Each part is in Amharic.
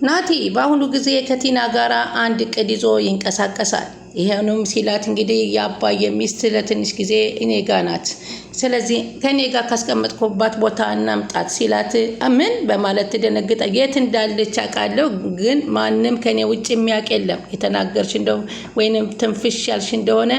ናቲ በአሁኑ ጊዜ ከቲና ጋር አንድ እቅድ ይዞ ይንቀሳቀሳል። ይሄንም ሲላት እንግዲህ የአባዬ ሚስት ለትንሽ ጊዜ እኔ ጋ ናት፣ ስለዚህ ከኔ ጋር ካስቀመጥኩባት ቦታ እናምጣት ሲላት ምን በማለት ትደነግጣ። የት እንዳለች አውቃለሁ፣ ግን ማንም ከኔ ውጭ የሚያውቅ የለም። የተናገርሽ እንደው ወይንም ትንፍሽ ያልሽ እንደሆነ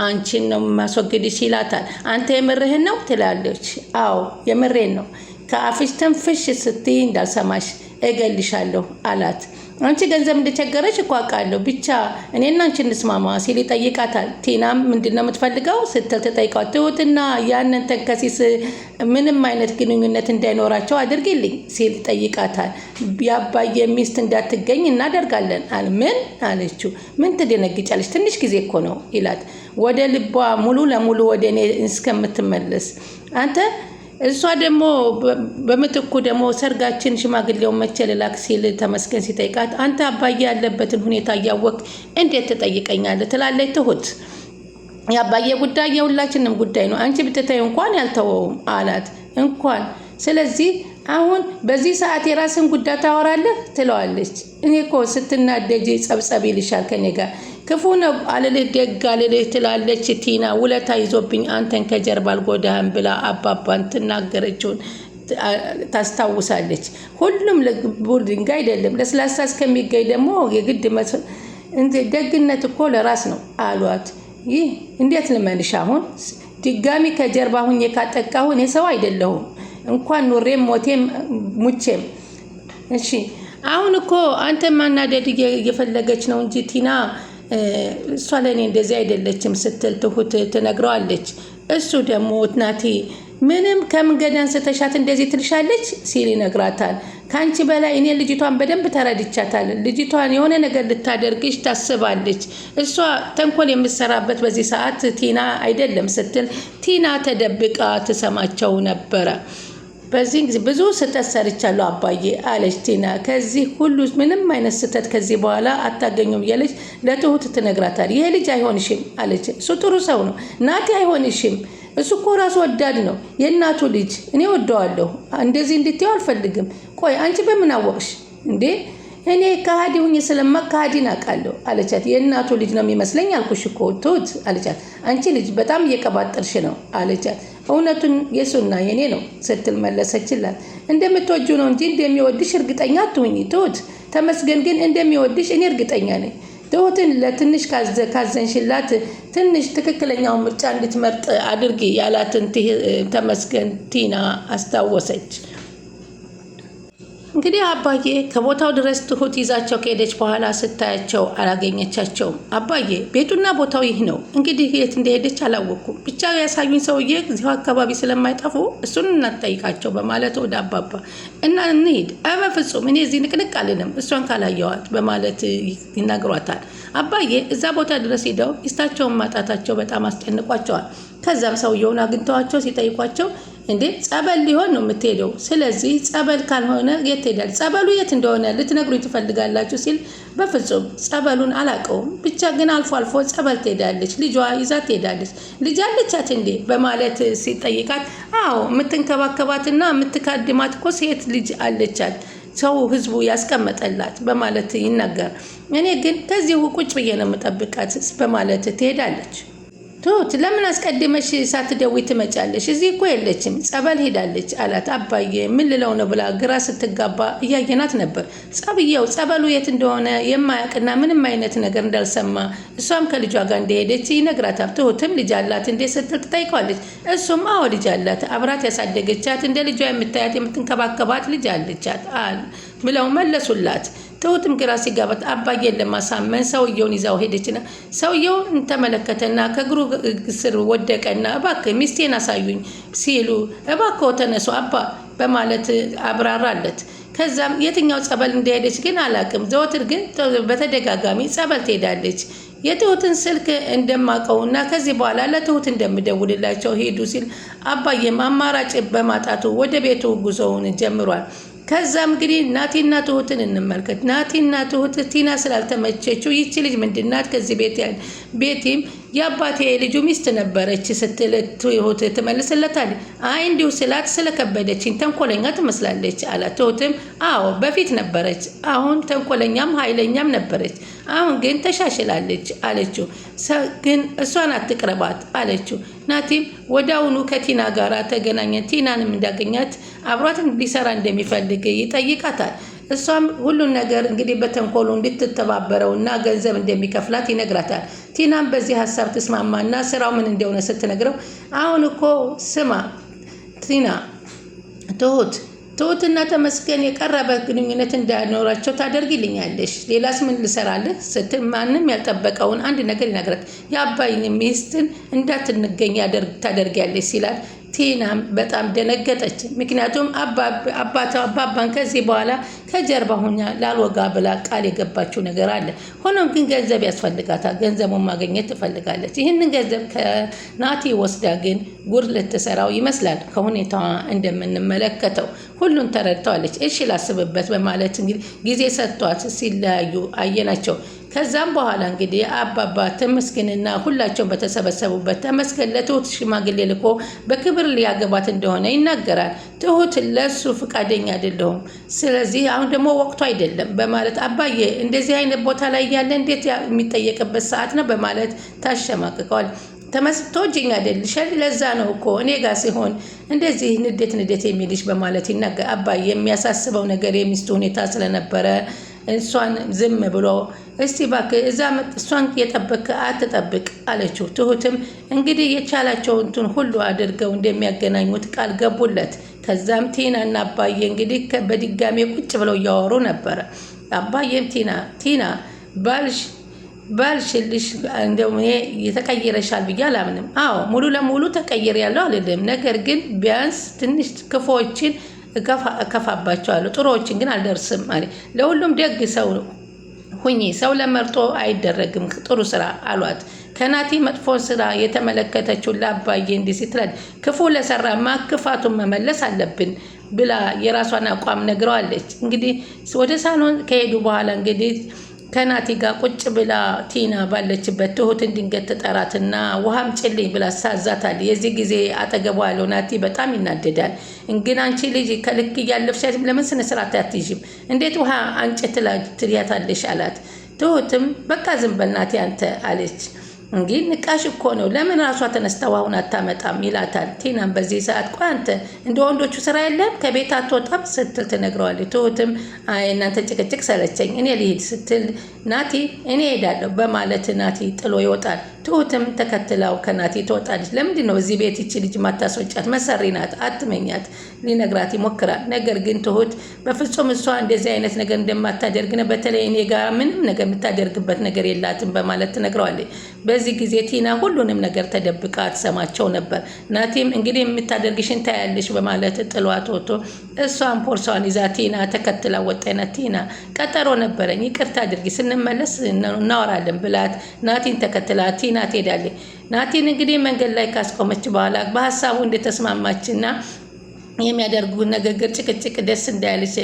አንቺን ነው ማስወግድሽ ይላታል። አንተ የምርህን ነው ትላለች። አዎ የምሬን ነው፣ ከአፍሽ ትንፍሽ ስትይ እንዳልሰማሽ እገልሻለሁ አላት። አንቺ ገንዘብ እንደቸገረሽ እኮ አውቃለሁ፣ ብቻ እኔና አንቺ እንስማማ ሲል ይጠይቃታል። ቲናም ምንድነው የምትፈልገው ስትል ትጠይቃት። ትሁትና ያንን ተንከሲስ ምንም አይነት ግንኙነት እንዳይኖራቸው አድርጊልኝ ሲል ይጠይቃታል። የአባዬ ሚስት እንዳትገኝ እናደርጋለን አለ። ምን አለችው። ምን ትደነግጫለሽ? ትንሽ ጊዜ እኮ ነው ይላት። ወደ ልቧ ሙሉ ለሙሉ ወደ እኔ እስከምትመለስ አንተ እሷ ደግሞ በምትኩ ደግሞ ሰርጋችን ሽማግሌውን መቼ ልላክ ሲል ተመስገን ሲጠይቃት አንተ አባዬ ያለበትን ሁኔታ እያወቅ እንዴት ትጠይቀኛለህ ትላለች ትሁት። የአባዬ ጉዳይ የሁላችንም ጉዳይ ነው፣ አንቺ ብትተይው እንኳን ያልተወውም አላት። እንኳን ስለዚህ አሁን በዚህ ሰዓት የራስን ጉዳይ ታወራለህ ትለዋለች። እኔ እኮ ስትናደጂ ጸብጸብ ይልሻል ከኔ ጋር ክፉ ነው አልልህ ደግ አልልህ ትላለች ቲና። ውለታ ይዞብኝ አንተን ከጀርባ አልጎዳህም ብላ አባባን ትናገረችውን ታስታውሳለች። ሁሉም ድንጋይ አይደለም ለስላሳ እስከሚገኝ ደግሞ የግድ ደግነት እኮ ለራስ ነው አሏት። ይህ እንዴት ልመንሽ? አሁን ድጋሚ ከጀርባ ሁኜ ካጠቃሁ እኔ ሰው አይደለሁም፣ እንኳን ኑሬም ሞቴም ሙቼም። እሺ አሁን እኮ አንተ ማናደድ እየፈለገች ነው እንጂ ቲና እሷ ለኔ እንደዚህ አይደለችም ስትል ትሁት ትነግረዋለች። እሱ ደግሞ ናቲ ምንም ከመንገድ አንስተሻት እንደዚህ ትልሻለች ሲል ይነግራታል። ካንቺ በላይ እኔ ልጅቷን በደንብ ተረድቻታል። ልጅቷን የሆነ ነገር ልታደርግሽ ታስባለች። እሷ ተንኮል የምትሰራበት በዚህ ሰዓት ቲና አይደለም ስትል ቲና ተደብቃ ትሰማቸው ነበረ። በዚህ ጊዜ ብዙ ስህተት ሰርቻለሁ አባዬ አለች ቲና። ከዚህ ሁሉ ምንም አይነት ስህተት ከዚህ በኋላ አታገኙም እያለች ለትሁት ትነግራታል። ይሄ ልጅ አይሆንሽም አለች። እሱ ጥሩ ሰው ነው ናቲ፣ አይሆንሽም። እሱ እኮ ራሱ ወዳድ ነው፣ የእናቱ ልጅ። እኔ ወደዋለሁ፣ እንደዚህ እንድትይው አልፈልግም። ቆይ አንቺ በምን አወቅሽ እንዴ? እኔ ከሃዲ ሁኝ ስለማቅ ከሃዲን አውቃለሁ አለቻት። የእናቱ ልጅ ነው የሚመስለኝ አልኩሽ እኮ ትሁት አለቻት። አንቺ ልጅ በጣም እየቀባጠርሽ ነው አለቻት። እውነቱን የሱና የኔ ነው ስትል መለሰችላት። እንደምትወጁ ነው እንጂ እንደሚወድሽ እርግጠኛ አትሁኝ ትሁት። ተመስገን ግን እንደሚወድሽ እኔ እርግጠኛ ነኝ። ትሁትን ለትንሽ ካዘንሽላት ትንሽ ትክክለኛውን ምርጫ እንድትመርጥ አድርጊ ያላትን ተመስገን ቲና አስታወሰች። እንግዲህ አባዬ ከቦታው ድረስ ትሁት ይዛቸው ከሄደች በኋላ ስታያቸው አላገኘቻቸውም። አባዬ ቤቱና ቦታው ይህ ነው፣ እንግዲህ የት እንደሄደች አላወቅኩም፣ ብቻ ያሳዩኝ ሰውዬ እዚሁ አካባቢ ስለማይጠፉ እሱን እናጠይቃቸው በማለት ወደ አባባ እና እንሂድ። በፍጹም እኔ እዚህ ንቅንቅ አልልም እሷን ካላየዋት በማለት ይናግሯታል። አባዬ እዛ ቦታ ድረስ ሄደው ሚስታቸውን ማጣታቸው በጣም አስጨንቋቸዋል። ከዛም ሰውየውን አግኝተዋቸው ሲጠይቋቸው እንዴ ጸበል ሊሆን ነው የምትሄደው፣ ስለዚህ ጸበል ካልሆነ የት ትሄዳለች? ጸበሉ የት እንደሆነ ልትነግሩ ትፈልጋላችሁ ሲል በፍጹም ጸበሉን አላውቀውም፣ ብቻ ግን አልፎ አልፎ ጸበል ትሄዳለች፣ ልጇ ይዛት ትሄዳለች። ልጅ አለቻት እንዴ በማለት ሲጠይቃት አዎ የምትንከባከባትና የምትካድማት እኮ ሴት ልጅ አለቻት፣ ሰው ህዝቡ ያስቀመጠላት በማለት ይናገር። እኔ ግን ከዚሁ ቁጭ ብዬ ነው የምጠብቃት በማለት ትሄዳለች። ትሁት ለምን አስቀድመሽ ሳትደውይ ትመጫለሽ? እዚህ እኮ የለችም ጸበል ሄዳለች አላት። አባዬ ምን ልለው ነው ብላ ግራ ስትጋባ እያየናት ነበር። ጸበሉ የት እንደሆነ የማያውቅና ምንም አይነት ነገር እንዳልሰማ እሷም ከልጇ ጋር እንደሄደች ይነግራታል። ትሁትም ልጅ አላት እንዴ ስትል ትጠይቀዋለች። እሱም አዎ ልጅ አላት፣ አብራት ያሳደገቻት እንደ ልጇ የምታያት የምትንከባከባት ልጅ አለቻት ብለው መለሱላት። ትሁትም ግራ ሲጋባት አባዬን ለማሳመን ሰውየውን ይዛው ሄደችና ሰውየውን ተመለከተና ከእግሩ ስር ወደቀና እባክህ ሚስቴን አሳዩኝ ሲሉ እባክዎ ተነሱ አባ በማለት አብራራለት። ከዛም የትኛው ጸበል እንደሄደች ግን አላቅም፣ ዘወትር ግን በተደጋጋሚ ጸበል ትሄዳለች። የትሁትን ስልክ እንደማቀውና ከዚህ በኋላ ለትሁት እንደምደውልላቸው ሄዱ ሲል አባዬም አማራጭ በማጣቱ ወደ ቤቱ ጉዞውን ጀምሯል። ከዛም እንግዲህ ናቲና ትሁትን እንመልከት። ናቲና ትሁት ቲና ስላልተመቸችው ይቺ ልጅ ምንድናት ከዚህ ቤቲም የአባቴ ልጁ ሚስት ነበረች ስትል ትሁት ትመልስለታለች። አይ እንዲሁ ስላት ስለከበደችኝ ተንኮለኛ ትመስላለች አላት። ትሁትም አዎ በፊት ነበረች፣ አሁን ተንኮለኛም ኃይለኛም ነበረች፣ አሁን ግን ተሻሽላለች አለችው። ግን እሷን አትቅረባት አለችው። ናቲም ወዲያውኑ ከቲና ጋር ተገናኘ። ቲናንም እንዳገኛት አብሯት እንዲሰራ እንደሚፈልግ ይጠይቃታል። እሷም ሁሉን ነገር እንግዲህ በተንኮሉ እንድትተባበረውና ገንዘብ እንደሚከፍላት ይነግራታል። ቲናም በዚህ ሀሳብ ትስማማና ስራው ምን እንደሆነ ስትነግረው አሁን እኮ ስማ ቲና ትሁትና ተመስገን የቀረበ ግንኙነት እንዳይኖራቸው ታደርጊልኛለሽ፣ ሌላስ ምን ልሰራልህ ስትል ማንም ያልጠበቀውን አንድ ነገር ይነግራት። የአባይን ሚስትን እንዳትንገኝ ታደርጊያለሽ ሲላት ቲናም በጣም ደነገጠች። ምክንያቱም አባባን ከዚህ በኋላ ከጀርባ ሆኛ ላልወጋ ብላ ቃል የገባችው ነገር አለ። ሆኖም ግን ገንዘብ ያስፈልጋታል። ገንዘቡን ማግኘት ትፈልጋለች። ይህንን ገንዘብ ከናቲ ወስዳ ግን ጉድ ልትሰራው ይመስላል። ከሁኔታዋ እንደምንመለከተው ሁሉን ተረድተዋለች። እሺ ላስብበት በማለት እንግዲህ ጊዜ ሰጥቷት ሲለያዩ አየናቸው። ከዛም በኋላ እንግዲህ አባባ ተመስገንና ሁላቸውን በተሰበሰቡበት ተመስገን ለትሁት ሽማግሌ ልኮ በክብር ሊያገባት እንደሆነ ይናገራል። ትሁት ለሱ ፍቃደኛ አይደለሁም፣ ስለዚህ አሁን ደግሞ ወቅቱ አይደለም በማለት አባዬ እንደዚህ አይነት ቦታ ላይ ያለ እንዴት የሚጠየቅበት ሰዓት ነው በማለት ታሸማቅቀዋል። ተወጂኝ አይደልሽ? ለዛ ነው እኮ እኔ ጋር ሲሆን እንደዚህ ንዴት የሚልሽ በማለት ይናገር። አባዬ የሚያሳስበው ነገር የሚስቱ ሁኔታ ስለነበረ እሷን ዝም ብሎ እስቲ እባክህ እዛ እሷን የጠበቅ አትጠብቅ አለችው። ትሁትም እንግዲህ የቻላቸውን ሁሉ አድርገው እንደሚያገናኙት ቃል ገቡለት። ከዛም ቲናና አባዬ እንግዲህ በድጋሜ ቁጭ ብለው እያወሩ ነበረ። አባዬም ቲና ባልሽልሽ እንደው የተቀየረሻል ብዬ አላምንም። አዎ ሙሉ ለሙሉ ተቀየር ያለው አልልም፣ ነገር ግን ቢያንስ ትንሽ ክፉዎችን እከፋባቸዋለሁ፣ ጥሩዎችን ግን አልደርስም አለ። ለሁሉም ደግ ሰው ሁኚ፣ ሰው ለመርጦ አይደረግም ጥሩ ስራ አሏት። ከናቲ መጥፎ ስራ የተመለከተችው ለአባዬ እንዲህ ስትል ክፉ ለሰራማ ክፋቱን መመለስ አለብን ብላ የራሷን አቋም ነግረዋለች። እንግዲህ ወደ ሳሎን ከሄዱ በኋላ እንግዲህ ከናቲ ጋር ቁጭ ብላ ቲና ባለችበት ትሁትን ድንገት ትጠራትና ውሃም ጭልኝ ብላ ሳዛታል። የዚህ ጊዜ አጠገቧ ያለው ናቲ በጣም ይናደዳል። ግን አንቺ ልጅ ከልክ እያለፍሽ ለምን ስነ ስርዓት አትይዥም? እንዴት ውሃ አንጭ ትያታለሽ አላት። ትሁትም በቃ ዝም በል ናቲ አንተ አለች። እንግዲህ ንቃሽ እኮ ነው፣ ለምን ራሷ ተነስታ ውሃውን አታመጣም ይላታል። ቲናም በዚህ ሰዓት ቆይ አንተ እንደ ወንዶቹ ስራ የለም ከቤት አትወጣም ስትል ትነግረዋለች። ትሁትም አይ እናንተ ጭቅጭቅ ሰለቸኝ እኔ ልሂድ ስትል ናቲ እኔ ሄዳለሁ በማለት ናቲ ጥሎ ይወጣል። ትሁትም ተከትላው ከናቲ ትወጣለች። ለምንድን ነው እዚህ ቤት ይቺ ልጅ ማታስወጫት? መሰሪ ናት፣ አትመኛት ሊነግራት ይሞክራል። ነገር ግን ትሁት በፍጹም እሷ እንደዚህ አይነት ነገር እንደማታደርግ ነው፣ በተለይ እኔ ጋር ምንም ነገር የምታደርግበት ነገር የላትም በማለት ትነግረዋለች። በዚህ ጊዜ ቲና ሁሉንም ነገር ተደብቃ ትሰማቸው ነበር። ናቲም እንግዲህ የምታደርግሽን ታያለሽ በማለት ጥሏት ወጥቶ እሷን ፖርሷን ይዛ ቲና ተከትላ ወጣይነት። ቲና ቀጠሮ ነበረኝ ይቅርታ አድርጊ ስንመለስ እናወራለን ብላት ናቲን ተከትላ ቲና ትሄዳለች። ናቲን እንግዲህ መንገድ ላይ ካስቆመች በኋላ በሀሳቡ እንደተስማማችና የሚያደርጉት ንግግር ጭቅጭቅ ደስ እንዳያለች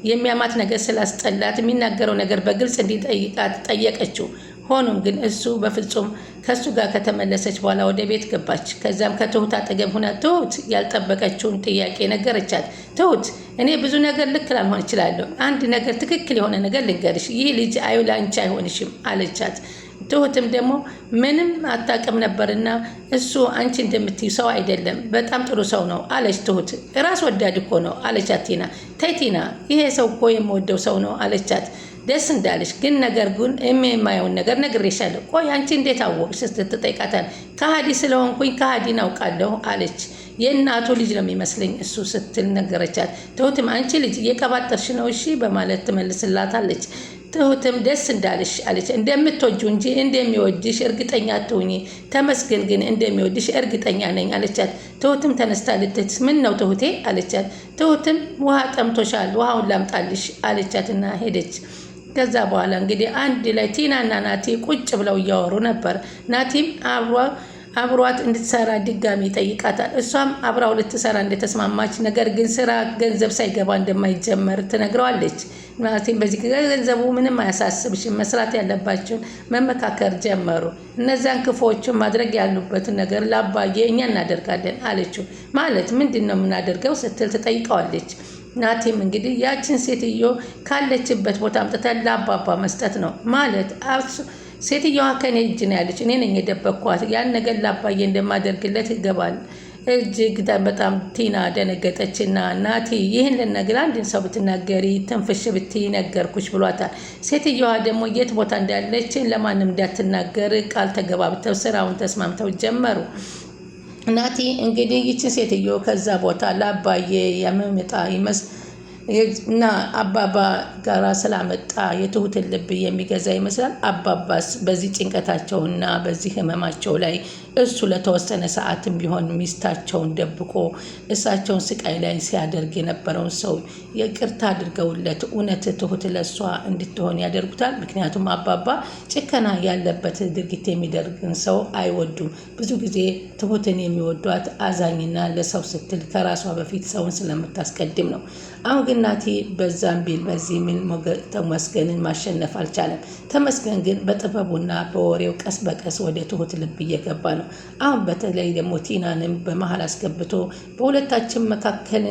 የሚያማት ነገር ስላስጠላት የሚናገረው ነገር በግልጽ እንዲጠይቃት ጠየቀችው። ሆኖም ግን እሱ በፍጹም ከሱ ጋር ከተመለሰች በኋላ ወደ ቤት ገባች። ከዛም ከትሁት አጠገብ ሆና ትሁት ያልጠበቀችውን ጥያቄ ነገረቻት። ትሁት እኔ ብዙ ነገር ልክ ላልሆን እችላለሁ፣ አንድ ነገር ትክክል የሆነ ነገር ልንገርሽ፣ ይህ ልጅ ለአንቺ አይሆንሽም አለቻት። ትሁትም ደግሞ ምንም አታውቅም ነበርና እሱ አንቺ እንደምትይው ሰው አይደለም፣ በጣም ጥሩ ሰው ነው አለች። ትሁት ራስ ወዳድ እኮ ነው አለቻት። ቲና ተይ ቲና ይሄ ሰው እኮ የምወደው ሰው ነው አለቻት። ደስ እንዳለሽ ግን ነገር ግን የማየውን ነገር ነግሬሻለሁ። ቆይ አንቺ እንዴት አወቅሽ ስትጠይቃታል። ከሃዲ ስለሆንኩኝ ከሃዲን አውቃለሁ አለች። የእናቱ ልጅ ነው የሚመስለኝ እሱ ስትል ነገረቻት። ትሁትም አንቺ ልጅ እየቀባጠርሽ ነው እሺ በማለት ትመልስላታለች። ትሁትም ደስ እንዳለሽ አለች። እንደምትወጂው እንጂ እንደሚወድሽ እርግጠኛ አትሁኚ፣ ተመስገን ግን እንደሚወድሽ እርግጠኛ ነኝ አለቻት። ትሁትም ተነስታ ልትሄድ ምን ነው ትሁቴ አለቻት። ትሁትም ውሃ ጠምቶሻል ውሃውን ላምጣልሽ አለቻትና ሄደች። ከዛ በኋላ እንግዲህ አንድ ላይ ቲናና ናቲ ቁጭ ብለው እያወሩ ነበር። ናቲም አብሯት እንድትሰራ ድጋሚ ይጠይቃታል። እሷም አብራው ልትሰራ እንደተስማማች ነገር ግን ስራ ገንዘብ ሳይገባ እንደማይጀመር ትነግረዋለች። ናቲም በዚህ ገንዘቡ ምንም አያሳስብሽም፣ መስራት ያለባቸውን መመካከር ጀመሩ። እነዚያን ክፉዎችን ማድረግ ያሉበትን ነገር ለአባዬ እኛ እናደርጋለን አለችው። ማለት ምንድን ነው የምናደርገው ስትል ትጠይቀዋለች። ናቲም እንግዲህ ያችን ሴትዮ ካለችበት ቦታ አምጥተን ለአባባ መስጠት ነው ማለት ሴትዮዋ ከኔ እጅ ነው ያለች፣ እኔ ነኝ የደበኳት። ያን ነገር ለአባዬ እንደማደርግለት ይገባል። እጅግ በጣም ቲና ደነገጠችና ናቲ ይህን ልነግር አንድን ሰው ብትናገሪ ትንፍሽ ብትይ ነገርኩሽ ብሏታል። ሴትዮዋ ደግሞ የት ቦታ እንዳለች ለማንም እንዳትናገር ቃል ተገባብተው ስራውን ተስማምተው ጀመሩ። ናቲ እንግዲህ ይችን ሴትዮ ከዛ ቦታ ለአባዬ የመምጣ እና አባባ ጋራ ስላመጣ የትሁትን ልብ የሚገዛ ይመስላል። አባባስ በዚህ ጭንቀታቸውና በዚህ ህመማቸው ላይ እሱ ለተወሰነ ሰዓትም ቢሆን ሚስታቸውን ደብቆ እሳቸውን ስቃይ ላይ ሲያደርግ የነበረውን ሰው ይቅርታ አድርገውለት እውነት ትሁት ለእሷ እንድትሆን ያደርጉታል። ምክንያቱም አባባ ጭከና ያለበት ድርጊት የሚደርግን ሰው አይወዱም። ብዙ ጊዜ ትሁትን የሚወዷት አዛኝና ለሰው ስትል ከራሷ በፊት ሰውን ስለምታስቀድም ነው። አሁን ግን ናቲ በዛም ቢል በዚህ ሚል ተመስገንን ማሸነፍ አልቻለም። ተመስገን ግን በጥበቡና በወሬው ቀስ በቀስ ወደ ትሁት ልብ እየገባ ነው። አሁን በተለይ ደግሞ ቲናንም በመሀል አስገብቶ በሁለታችን መካከል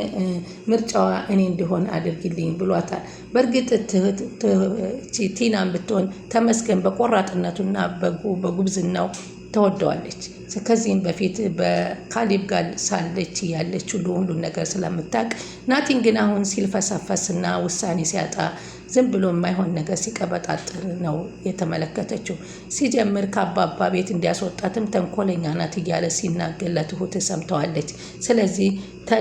ምርጫዋ እኔ እንዲሆን አድርግልኝ ብሏታል። በእርግጥ ቲናን ብትሆን ተመስገን በቆራጥነቱና በጉብዝናው ተወደዋለች። ከዚህም በፊት በካሊብ ጋር ሳለች ያለች ሁሉን ነገር ስለምታውቅ ናቲን ግን አሁን ሲልፈሰፈስና ውሳኔ ሲያጣ ዝም ብሎ የማይሆን ነገር ሲቀበጣጥር ነው የተመለከተችው። ሲጀምር ከአባባ ቤት እንዲያስወጣትም ተንኮለኛ ናት እያለ ሲናገር ለትሁት ሰምተዋለች። ስለዚህ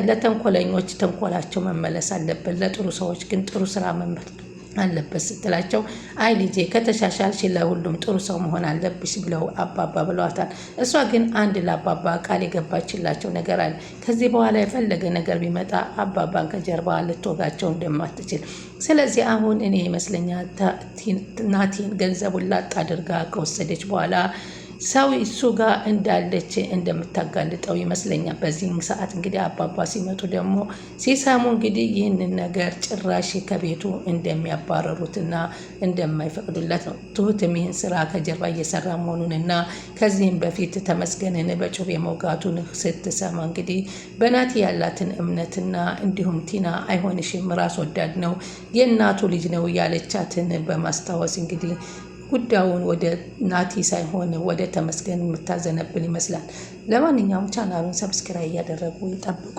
ለተንኮለኞች ተንኮላቸው መመለስ አለበት፣ ለጥሩ ሰዎች ግን ጥሩ ስራ መመለስ አለበት ስትላቸው አይ ልጄ ከተሻሻልሽ ለሁሉም ጥሩ ሰው መሆን አለብሽ ብለው አባባ ብለዋታል። እሷ ግን አንድ ለአባባ ቃል የገባችላቸው ነገር አለ። ከዚህ በኋላ የፈለገ ነገር ቢመጣ አባባን ከጀርባ ልትወጋቸው እንደማትችል። ስለዚህ አሁን እኔ ይመስለኛል ናቲን ገንዘቡን ላጥ አድርጋ ከወሰደች በኋላ ሰው እሱ ጋር እንዳለች እንደምታጋልጠው ይመስለኛል። በዚህ ሰዓት እንግዲህ አባባ ሲመጡ ደግሞ ሲሰሙ እንግዲህ ይህንን ነገር ጭራሽ ከቤቱ እንደሚያባረሩትና እንደማይፈቅዱለት ነው። ትሁትም ይህን ስራ ከጀርባ እየሰራ መሆኑንና ከዚህም በፊት ተመስገንን በጩቤ መውጋቱን ስትሰማ እንግዲህ በናቲ ያላትን እምነትና እንዲሁም ቲና አይሆንሽም፣ ራስ ወዳድ ነው፣ የእናቱ ልጅ ነው ያለቻትን በማስታወስ እንግዲህ ጉዳዩን ወደ ናቲ ሳይሆን ወደ ተመስገን የምታዘነብል ይመስላል። ለማንኛውም ቻናሉን ሰብስክራይብ እያደረጉ ይጠብቁ።